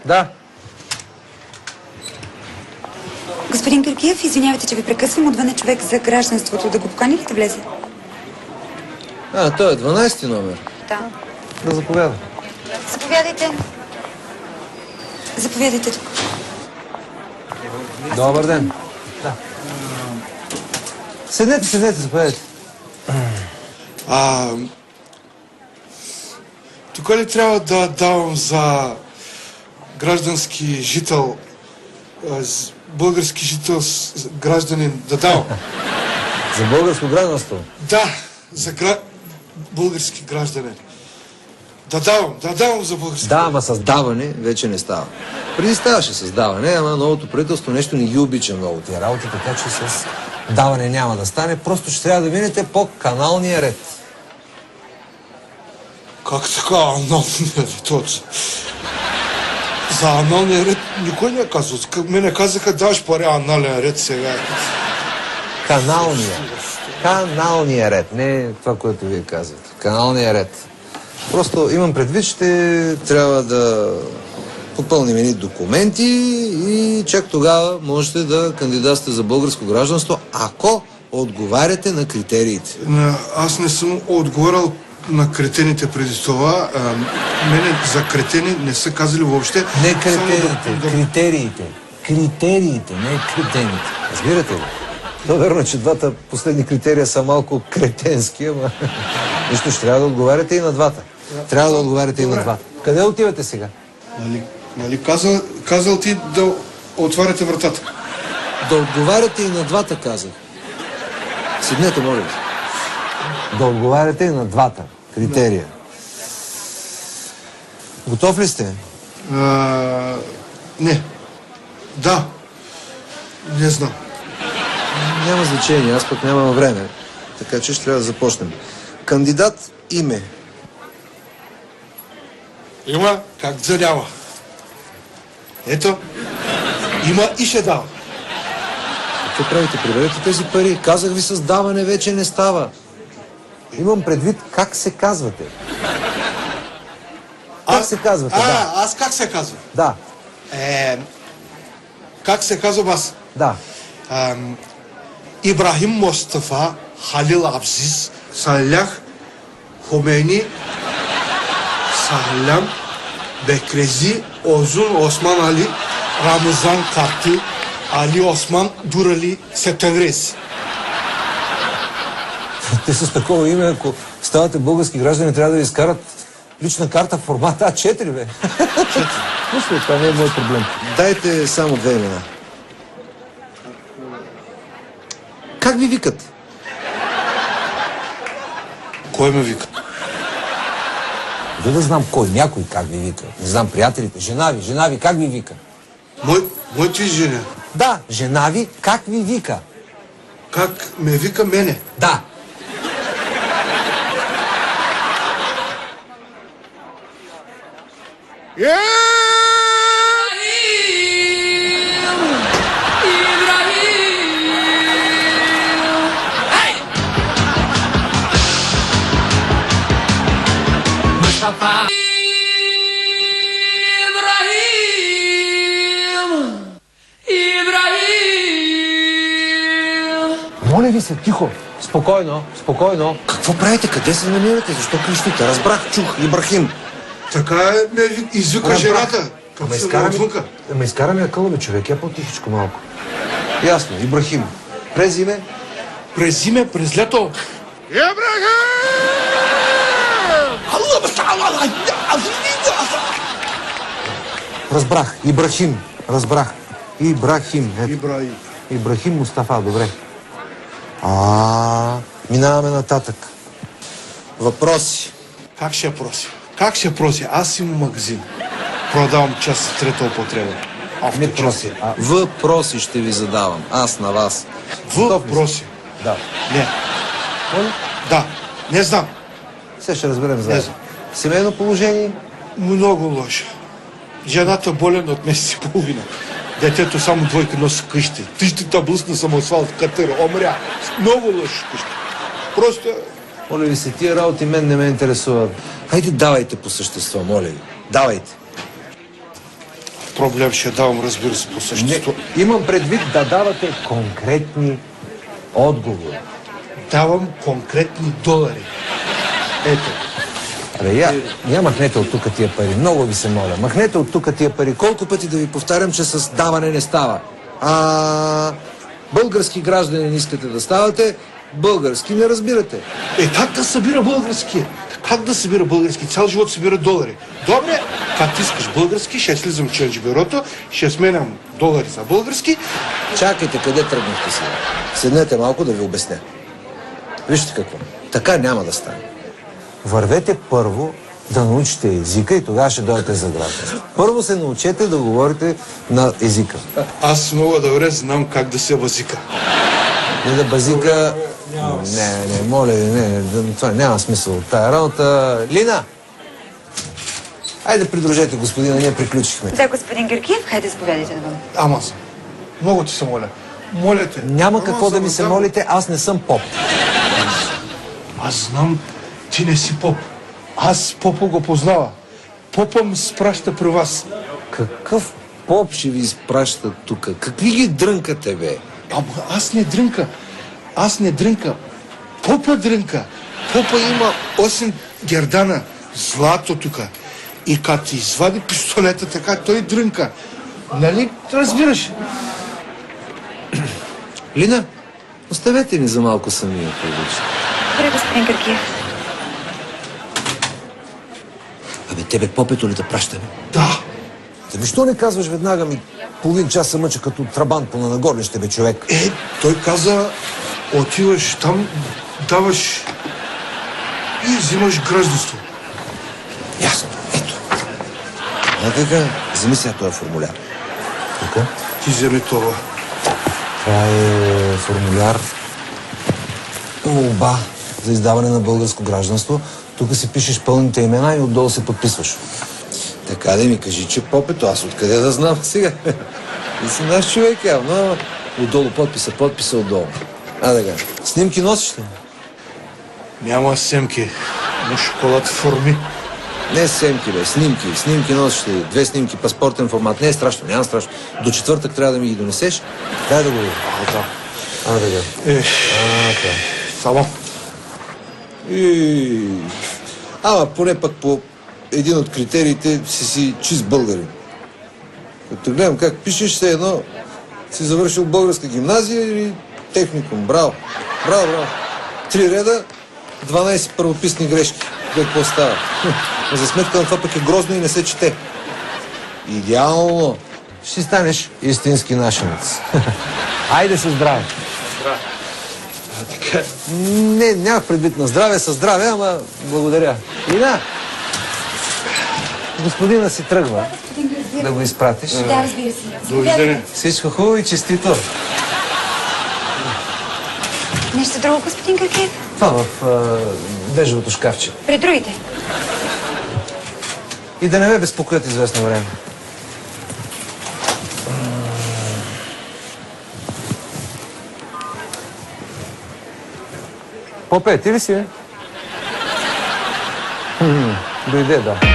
Да. Господин Киркиев, извинявайте, че ви прекъсвам. Отвън е човек за гражданството. Да го покани ли да влезе? Той е 12-ти номер. Да. Да заповяда. Заповядайте. Заповядайте тук. Добър ден. Да. Седнете, заповядайте. Тук ли трябва да давам за граждански жител, български жител, гражданин, да давам? За българско гражданство? Да, за български гражданин. Да давам за български. Да, ама с даване вече не става. Преди ставаше с даване, ама новото правителство нещо не ги обича много тия работи, така че с даване няма да стане. Просто ще трябва да минете по каналния ред. Как така аналния ред? За аналния ред никой не казва. Мене казаха, даваш пари анален ред сега. Каналния ред, не това, което вие казвате. Каналния ред. Просто имам предвид, ще трябва да попълним едни документи и чак тогава можете да кандидатствате за българско гражданство, ако отговаряте на критериите. Аз не съм отговарял на кретените преди това. Мене за кретени не са казали въобще. Не критериите, критериите. Критериите, не кретените. Разбирате ли? То верно, че двата последни критерия са малко кретенски, ама нищо, ще трябва да отговаряте и на двата. Трябва да отговаряте и на двата. Къде отивате сега? Нали казал ти да отваряте вратата? Да отговаряте и на двата, казах. Седнете, моля ви. Да отговаряте и на двата критерия. Готов ли сте? Не. Да. Не знам. Няма значение, аз пък нямам време. Така че ще трябва да започнем. Кандидат име. Има как за няма. Ето. Има и ще дава. Какво правите? Приберете тези пари. Казах ви, с даване вече не става. Имам предвид как се казвате. Как се казвате? Да. Аз как се казвам? Да. Как се казвам аз? Да. Ибрахим Мустафа Халил Абзиз Салях Хомейни Сахлям Бекрези Озун Осман Али Рамазан Карти Али Осман Дурали Септемврис. Те с такова име, ако ставате български граждани, трябва да ви изкарат лична карта в формата А4, бе. Слушай, това не е мой проблем. Дайте само две имена. Как ви викат? Кой ме вика? Да знам кой, някой как ви вика. Не знам, приятелите, жена ви как ви вика? Моите жена. Да, жена ви как ви вика? Как ме вика мене? Да. Моля ви се, тихо. Спокойно, спокойно. Какво правите? Къде се намирате? Защо крещите? Разбрах, чух, Ибрахим. Така ме извика жената. Ама изкараме акъла, бе, човек. Я по-тихичко малко. Ясно, Ибрахим. През име? През име, през лято. Ибрахим! Разбрах. Ибрахим. Разбрах. Ибрахим. Ибрахим Мустафа, добре. Минаваме нататък. Въпроси. Как ще проси? Как ще проси? Аз имам магазин. Продавам част трета употреба. Не проси. Въпроси ще ви задавам. Аз на вас. Въпроси? Да. Не. Да. Не знам. Сега ще разберем заедно. Семейно положение? Много лошо. Жената болен от месец и половина. Детето само двойка носи къщи. Тъщата блъсна съм асфалт, катър, омря. Много лошо къщи. Просто Моля ви се, тия работи мен не ме интересуват. Хайде, давайте по същество, моля ви. Давайте. Проблем ще давам, разбира се, по същество. Имам предвид да давате конкретни отговори. Давам конкретни долари. Ето. Абе, я махнете от тук тия пари. Много ви се моля. Махнете от тук тия пари. Колко пъти да ви повтарям, че с даване не става. Български граждани не искате да ставате, български не разбирате. Как да събира български? Как да събира български? Цял живот събира долари. Добре, как искаш български, ще слизам в ченджбюрото, ще сменям долари за български. Чакайте, къде тръгнахте сега? Седнете малко да ви обясня. Вижте какво. Така няма да стане. Вървете първо да научите езика и тогава ще дойдете за гражданство. Първо се научете да говорите на езика. Аз много добре знам как да се базика. Не да базика... Не, моля ви, не, това няма смисъл от тая работа. Лина! Айде придружете господина, ние приключихме. Да, господин Георгиев, хайде заповядайте навън. Ама, много ти се моля. Моля те. Няма какво да ми се молите, аз не съм поп. Аз знам, ти не си поп. Аз попа го познава. Попа ме спраща при вас. Какъв поп ще ви изпраща тук? Какви ги дрънкате, бе? Ама аз не дрънка. Аз не дрънка. Попа дрънка. Попа има 8 гердана. Злато тук. И като ти извади пистолета така, той дрънка. Нали разбираш? Лина, оставете ни за малко сами, ако обичате. Добре, господин Георгиев. Абе, тебе попето ли да пращаме? Да. Защо не казваш веднага ми половин час се мъча като трабан по на нагорнище, бе, човек? Той каза, отиваш там, даваш и взимаш гражданство. Ясно, ето. Така, вземи сега този формуляр. Тук. Ти вземи това. Това е формуляр. Молба за издаване на българско гражданство. Тук си пишеш пълните имена и отдолу се подписваш. Така да ми кажи, че попето, аз откъде да знам сега? И си наш човек явно. Отдолу подписа отдолу. Така. Снимки носиш ли? Няма семки, но шоколад форми. Не семки, бе, снимки носиш ли? 2 снимки, паспортен формат. Не е страшно, няма страшно. До четвъртък трябва да ми ги донесеш. Дай да го видя. Да. Така. Така. Само. Ама поне пък по един от критериите си чист българин. Като гледам как пишеш, все едно си завършил българска гимназия или техникум. Браво! 3 реда, 12 първописни грешки. Какво става? За сметка на това пък е грозно и не се чете. Идеално! Ще станеш истински нашенец. Айде се здраве! Не, нямах предвид на здраве, със здраве, ама благодаря. Лина! Господина си тръгва. Да го изпратиш. Да, разбира се. Довиждане. Всичко хубаво и честито. Нещо друго, господин Георгиев? Това в бежевото шкафче. Пред другите. И да не ме безпокоят известно време. Попе, ти ли си, бе? Дойде, да.